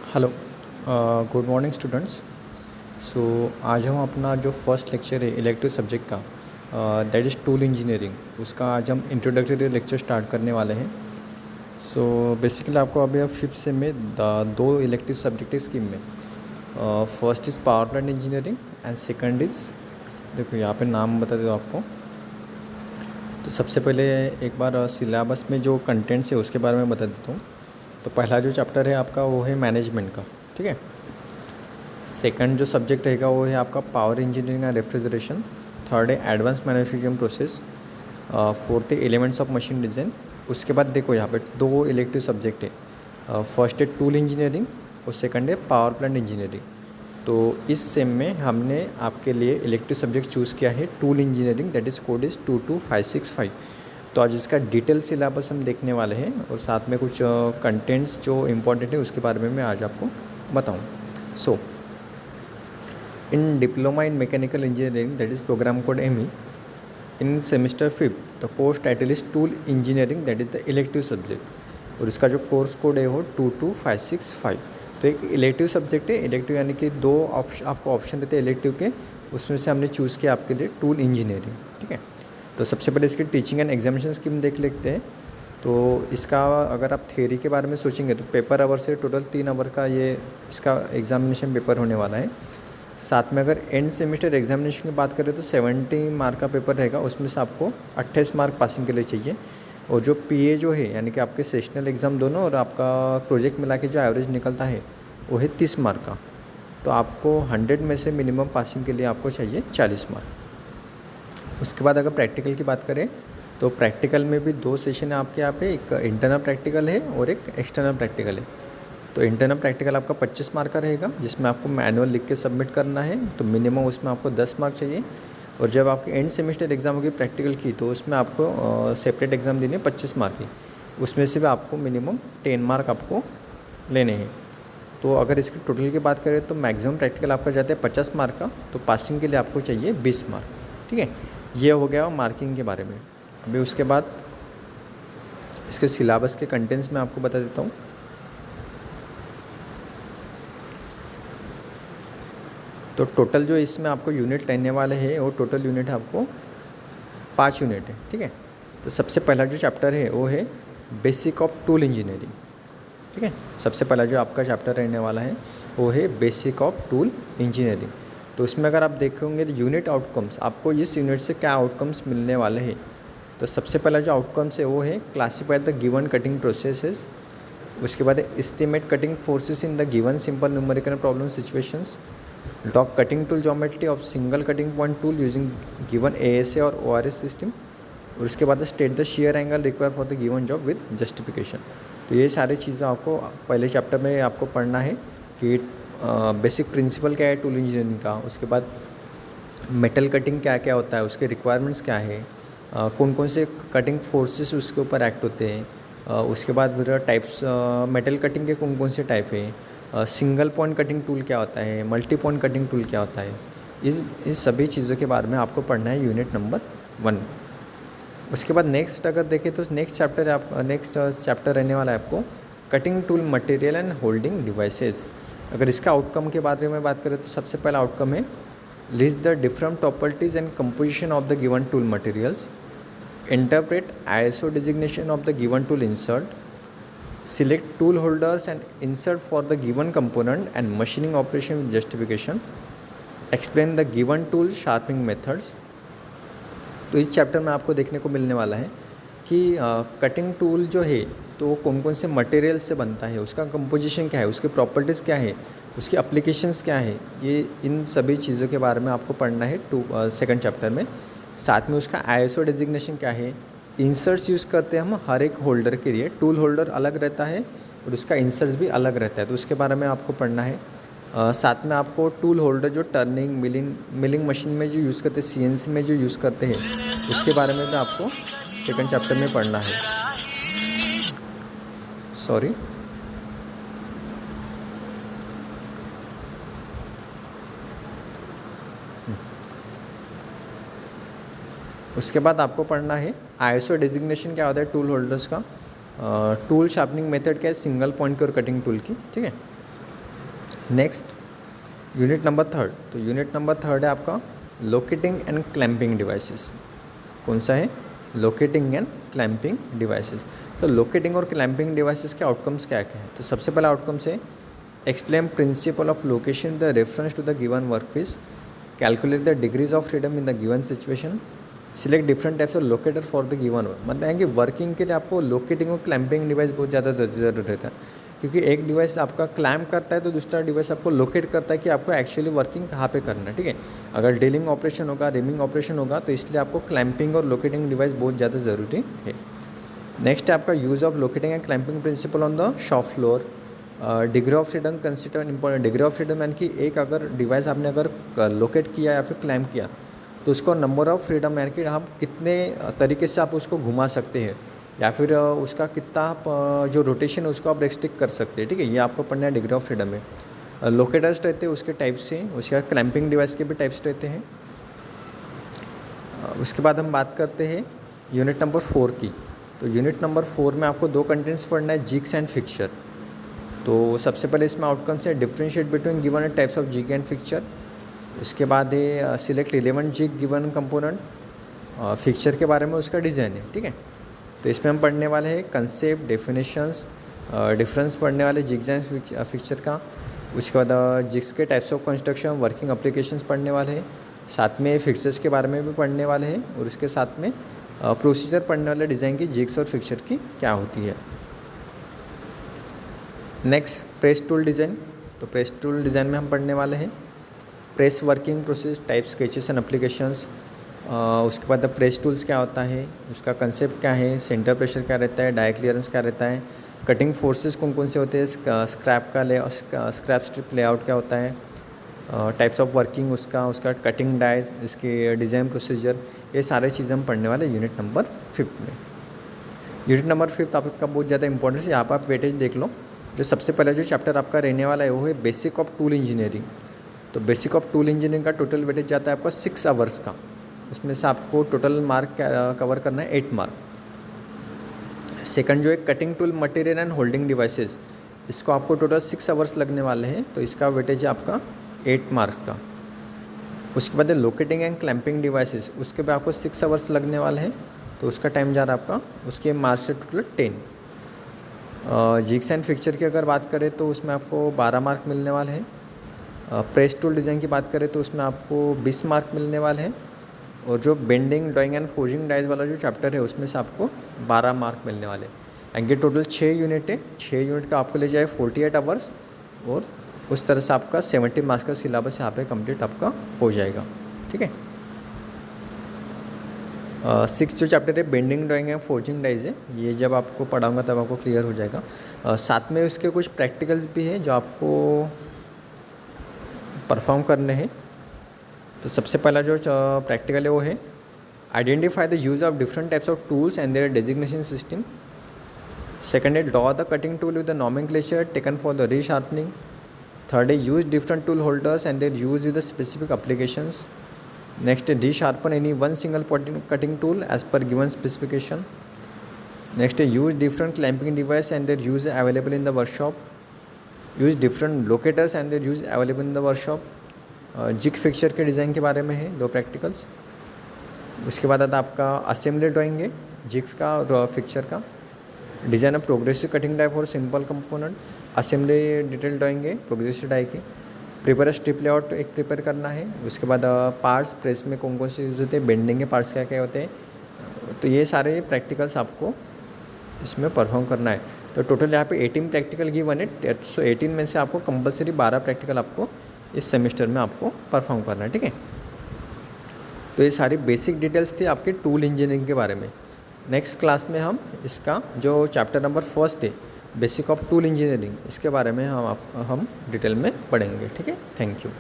Hello, good morning students. So आज हम अपना जो फर्स्ट लेक्चर है इलेक्ट्रिक सब्जेक्ट का, दैट इज़ टूल इंजीनियरिंग, उसका आज हम इंट्रोडक्टरी लेक्चर स्टार्ट करने वाले हैं। सो बेसिकली आपको अभी फिफ्थ सेम में दो इलेक्ट्रिक सब्जेक्ट है स्कीम में। First is power plant engineering and second is, देखो यहाँ पे नाम बता दो आपको। तो सबसे पहले एक बार सिलेबस में जो कंटेंट्स है उसके बारे में बता देता हूँ। तो पहला जो चैप्टर है आपका वो है मैनेजमेंट का, ठीक है। सेकंड जो सब्जेक्ट रहेगा वो है आपका power engineering and refrigeration. Third है एडवांस मैन्युफैक्चरिंग प्रोसेस। फोर्थ है एलिमेंट्स ऑफ मशीन डिज़ाइन। उसके बाद देखो यहाँ पे दो इलेक्टिव सब्जेक्ट है, फर्स्ट है टूल इंजीनियरिंग और सेकंड है पावर प्लांट इंजीनियरिंग। तो इस सेम में हमने आपके लिए इलेक्टिव सब्जेक्ट चूज़ किया है tool engineering, that is code is 22565। तो आज इसका डिटेल सिलेबस हम देखने वाले हैं और साथ में कुछ कंटेंट्स जो इम्पोर्टेंट है उसके बारे में मैं आज आपको बताऊँगा। सो in diploma in mechanical engineering, that is program code ME, in semester 5th the course title is tool engineering, that is the elective subject, और इसका जो कोर्स कोड है वो 22565। तो एक इलेक्टिव सब्जेक्ट है, इलेक्टिव यानी कि दो ऑप्शन आपको ऑप्शन देते हैं इलेक्टिव के, उसमें से हमने चूज़ किया आपके लिए टूल इंजीनियरिंग, ठीक है। तो सबसे पहले इसकी टीचिंग एंड एग्जामिनेशन स्कीम देख लेते हैं। तो इसका अगर आप थ्योरी के बारे में सोचेंगे तो पेपर आवर से टोटल 3 आवर का ये इसका एग्जामिनेशन पेपर होने वाला है। साथ में अगर एंड सेमेस्टर एग्जामिनेशन की बात करें तो 70 मार्क का पेपर रहेगा, उसमें से आपको 28 मार्क पासिंग के लिए चाहिए। और जो पीए जो है यानी कि आपके सेशनल एग्ज़ाम दोनों और आपका प्रोजेक्ट मिला के जो एवरेज निकलता है वो है 30 मार्क का। तो आपको 100 में से मिनिमम पासिंग के लिए आपको चाहिए 40 मार्क। उसके बाद अगर प्रैक्टिकल की बात करें तो प्रैक्टिकल में भी 2 सेशन है आपके यहाँ पे, एक इंटरनल प्रैक्टिकल है और एक एक्सटर्नल प्रैक्टिकल है। तो इंटरनल प्रैक्टिकल आपका 25 मार्क का रहेगा, जिसमें आपको मैनुअल लिख के सबमिट करना है, तो मिनिमम उसमें आपको 10 मार्क चाहिए। और जब आपकी एंड सेमेस्टर एग्ज़ाम होगी प्रैक्टिकल की तो उसमें आपको सेपरेट एग्ज़ाम देने 25 मार्क की, उसमें से भी आपको मिनिमम 10 मार्क आपको लेने हैं। तो अगर इसकी टोटल की बात करें तो मैक्सिमम प्रैक्टिकल आपका जाता है 50 मार्क का, तो पासिंग के लिए आपको चाहिए 20 मार्क, ठीक है। ये हो गया मार्किंग के बारे में। अभी उसके बाद इसके सिलेबस के कंटेंट्स मैं आपको बता देता हूँ। तो टोटल जो इसमें आपको यूनिट रहने वाले हैं वो टोटल यूनिट आपको 5 यूनिट है, ठीक है। तो सबसे पहला जो चैप्टर है वो है बेसिक ऑफ टूल इंजीनियरिंग, ठीक है। सबसे पहला जो आपका चैप्टर रहने वाला है वो है बेसिक ऑफ टूल इंजीनियरिंग। तो इसमें अगर आप देखेंगे तो यूनिट आउटकम्स, आपको इस यूनिट से क्या आउटकम्स मिलने वाले हैं। तो सबसे पहला जो आउटकम्स है वो है classify the given cutting processes. उसके बाद estimate cutting forces in the given simple numerical problem situations. Dog cutting tool geometry of single cutting point tool using given ASA और ORS सिस्टम। और उसके बाद state the shear angle require for the given job with justification. तो ये सारी चीज़ें आपको पहले चैप्टर में आपको पढ़ना है कि बेसिक प्रिंसिपल क्या है टूल इंजीनियरिंग का। उसके बाद मेटल कटिंग क्या क्या होता है, उसके रिक्वायरमेंट्स क्या है, कौन कौन से कटिंग फोर्सेस उसके ऊपर एक्ट होते हैं। उसके बाद फिर टाइप्स, मेटल कटिंग के कौन कौन से टाइप हैं, सिंगल पॉइंट कटिंग टूल क्या होता है, मल्टी पॉइंट कटिंग टूल क्या होता है। इस सभी चीज़ों के बारे में आपको पढ़ना है यूनिट नंबर 1। उसके बाद नेक्स्ट अगर देखें तो नेक्स्ट चैप्टर रहने वाला है आपको cutting tool material and holding devices. अगर इसका आउटकम के बारे में बात करें तो सबसे पहला आउटकम है list the different properties and composition of the given tool materials, interpret ISO designation of the given tool insert, select tool holders and insert for the given component and machining operation with justification, explain the given tool sharpening methods। तो इस chapter में आपको देखने को मिलने वाला है कि कटिंग टूल जो है तो कौन कौन से मटेरियल से बनता है, उसका कंपोजिशन क्या है, उसकी प्रॉपर्टीज़ क्या है, उसकी एप्लीकेशंस क्या है, ये इन सभी चीज़ों के बारे में आपको पढ़ना है सेकंड चैप्टर में। साथ में उसका ISO डिजिग्नेशन क्या है, इंसर्ट्स यूज़ करते हैं हम हर एक होल्डर के लिए, टूल होल्डर अलग रहता है और उसका इंसर्ट्स भी अलग रहता है, तो उसके बारे में आपको पढ़ना है। साथ में आपको टूल होल्डर जो टर्निंग मिलिंग मशीन में जो यूज़ करते हैं, CNC में जो यूज़ करते हैं, उसके बारे में भी आपको सेकंड चैप्टर में पढ़ना है। सॉरी, उसके बाद आपको पढ़ना है ISO डिजिग्नेशन क्या होता है टूल होल्डर्स का, टूल शार्पनिंग मेथड क्या है सिंगल पॉइंट की और कटिंग टूल की, ठीक है। नेक्स्ट यूनिट नंबर थर्ड, तो यूनिट नंबर थर्ड है आपका लोकेटिंग एंड क्लैंपिंग डिवाइसेस। कौन सा है? Locating and clamping devices. तो लोकेटिंग और क्लैंपिंग डिवाइसेस के आउटकम्स क्या क्या है? तो सबसे पहला आउटकम्स है explain principle of location the reference to the given work piece, calculate the degrees of freedom in the given situation, select different types of locator for the given work. मतलब है कि वर्किंग के लिए आपको locating और clamping device बहुत ज़्यादा ज़रूरत रहता है, क्योंकि एक डिवाइस आपका क्लैम्प करता है तो दूसरा डिवाइस आपको लोकेट करता है कि आपको एक्चुअली वर्किंग कहाँ पे करना है। ठीक है, अगर ड्रिलिंग ऑपरेशन होगा, रिमिंग ऑपरेशन होगा, तो इसलिए आपको क्लैंपिंग और लोकेटिंग डिवाइस बहुत ज़्यादा ज़रूरी है। नेक्स्ट है आपका use of locating and clamping principal on the shop floor. Degree of freedom consider important. Degree of freedom यानी कि एक अगर डिवाइस आपने अगर लोकेट किया या फिर क्लैम्प किया तो उसको नंबर ऑफ फ्रीडम यानी कि हम कितने तरीके से आप उसको घुमा सकते हैं या फिर उसका कितना आप जो रोटेशन है उसको आप रेस्ट्रिक्ट कर सकते हैं। ठीक है, ये आपको पढ़ना है डिग्री ऑफ फ्रीडम में। लोकेटर्स रहते हैं उसके टाइप्स से, उसके बाद क्लैंपिंग डिवाइस के भी टाइप्स रहते हैं। उसके बाद हम बात करते हैं यूनिट नंबर 4 की। तो यूनिट नंबर 4 में आपको दो कंटेंट्स पढ़ना है, जिग्स एंड फिक्चर। तो सबसे पहले इसमें आउटकम्स है differentiate between given types of jig and fixture. उसके बाद है select relevant jig given component. Fixture के बारे में उसका डिज़ाइन है। ठीक है, तो इसमें हम पढ़ने वाले हैं कंसेप्ट, डेफिनेशंस, डिफरेंस पढ़ने वाले जिग्स एंड फिक्चर का। उसके बाद जिग्स के types of construction, working applications पढ़ने वाले हैं। साथ में फिक्चर्स के बारे में भी पढ़ने वाले हैं और उसके साथ में प्रोसीजर पढ़ने वाले डिज़ाइन की जिग्स और फिक्चर की क्या होती है। Next press tool design. तो प्रेस टूल डिज़ाइन में हम पढ़ने वाले हैं press working process, type, sketches and applications. उसके बाद प्रेस टूल्स क्या होता है, उसका कंसेप्ट क्या है, सेंटर प्रेशर क्या रहता है, डाई क्लियरेंस क्या रहता है, कटिंग फोर्सेस कौन कौन से होते हैं, स्क्रैप का स्क्रैप स्ट्रिप लेआउट क्या होता है, टाइप्स ऑफ वर्किंग उसका कटिंग डाइज, इसके डिज़ाइन प्रोसीजर, ये सारे चीज़ें हम पढ़ने वाले यूनिट नंबर 5 में। यूनिट नंबर 5 आपका बहुत ज़्यादा इंपॉर्टेंट है, यहाँ पर आप वेटेज देख लो। जो सबसे पहला जो चैप्टर आपका रहने वाला है वो है बेसिक ऑफ टूल इंजीनियरिंग। तो बेसिक ऑफ टूल इंजीनियरिंग का टोटल वेटेज जाता है आपका 6 आवर्स का। उसमें से आपको टोटल मार्क कवर करना है 8 मार्क। सेकंड जो है cutting tool material and holding devices, इसको आपको टोटल 6 आवर्स लगने वाले हैं, तो इसका वेटेज है आपका 8 मार्क्स का। उसके बाद लोकेटिंग एंड क्लैंपिंग डिवाइसेस, उसके बाद आपको 6 आवर्स लगने वाले हैं, तो उसका टाइम जा रहा है आपका, उसके मार्क्स से टोटल 10। जिग्स एंड फिक्चर की अगर बात करें तो उसमें आपको 12 मार्क मिलने वाले हैं। प्रेस टूल डिज़ाइन की बात करें तो उसमें आपको 20 मार्क मिलने वाले हैं। और जो bending, drawing and forging dies वाला जो चैप्टर है उसमें से आपको 12 मार्क मिलने वाले हैं। एंड ये टोटल 6 यूनिट है, 6 यूनिट का आपको ले जाए 48 आवर्स, और उस तरह से आपका 70 मार्क्स का सिलेबस यहाँ पे कंप्लीट आपका हो जाएगा। ठीक है, 6 जो चैप्टर है bending, drawing and forging dies है, ये जब आपको पढ़ाऊँगा तब आपको क्लियर हो जाएगा। साथ में उसके कुछ प्रैक्टिकल्स भी हैं जो आपको परफॉर्म करने हैं। तो सबसे पहला जो प्रैक्टिकल है वो है identify the use of different types of tools and their designation system. Second है draw the cutting tool with the nomenclature taken for the resharpening. Third है use different tool holders and their use with the specific applications. Next है resharpen any one single cutting tool edge पर given specification. Next है use different clamping device and their use available in the workshop. Use different locators and their use available in the workshop. Jig fixture के design के बारे में है 2 practicals. उसके बाद आता आपका असेंबली ड्राइंग है जिग्स का और फिक्चर का। Design of progressive cutting die for simple component. Assembly detail drawing है प्रोग्रेसिव डाई की। प्रिपेयर स्ट्रिप लेआउट एक प्रिपेयर करना है। उसके बाद पार्ट्स प्रेस में कौन कौन से यूज़ होते हैं, बेंडिंग के पार्ट्स क्या क्या होते हैं, तो ये सारे प्रैक्टिकल्स आपको इसमें परफॉर्म करना है। तो टोटल यहाँ पे 18 प्रैक्टिकल गिवन है। सो 18 में से आपको कंपलसरी 12 प्रैक्टिकल आपको इस सेमेस्टर में आपको परफॉर्म करना है। ठीक है, तो ये सारी बेसिक डिटेल्स थी आपके टूल इंजीनियरिंग के बारे में। नेक्स्ट क्लास में हम इसका जो चैप्टर नंबर 1 है बेसिक ऑफ टूल इंजीनियरिंग, इसके बारे में हम डिटेल में पढ़ेंगे। ठीक है, थैंक यू।